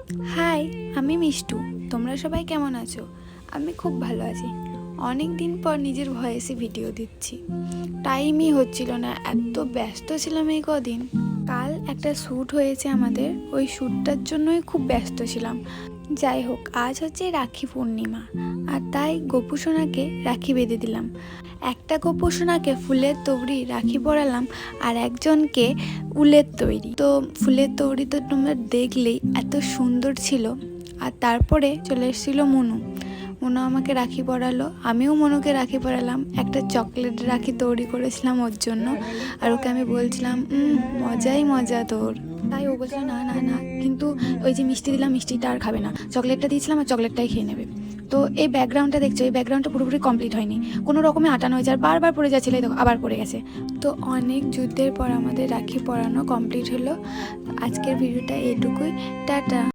High, আমি মিষ্টু। তোমরা সবাই কেমন আছো? আমি খুব ভালো আছি। অনেক দিন পর নিজের ভয়েসে ভিডিও দিচ্ছি। টাইমই হচ্ছিল না, এত ব্যস্ত ছিলাম এই কদিন। কাল একটা শ্যুট হয়েছে আমাদের, ওই শ্যুটটার জন্যই খুব ব্যস্ত ছিলাম। যাই হোক, আজ হচ্ছে রাখি পূর্ণিমা, আর তাই গোপু সোনাকে রাখি বেঁধে দিলাম। একটা গোপু সোনাকে ফুলের তৈরি রাখি পরালাম, আর একজনকে উলের তৈরি। তো ফুলের তৈরি তো তোমরা দেখলেই, এত সুন্দর ছিল। আর তারপরে চলে এসেছিলো মনু। মনু আমাকে রাখি পরালো, আমিও মনুকে রাখি পরালাম। একটা চকলেট রাখি তৈরি করেছিলাম ওর জন্য, আর ওকে আমি বলছিলাম মজাই মজা তোর। তাই ও বলছিল না না না, কিন্তু ওই যে মিষ্টি দিলাম, মিষ্টিটা আর খাবে না, চকলেটটা দিয়েছিলাম আর চকলেটটাই খেয়ে নেবে। তো এই ব্যাকগ্রাউন্ডটা দেখছো, এই ব্যাকগ্রাউন্ডটা পুরোপুরি কমপ্লিট হয়নি, কোনো রকমে আটানো হয়েছে আর বারবার পড়ে যাচ্ছিল, এই দেখো আবার পড়ে গেছে। তো অনেক যুদ্ধের পর আমাদের রাখি পরানো কমপ্লিট হলো। আজকের ভিডিওটা এইটুকুই। টাটা।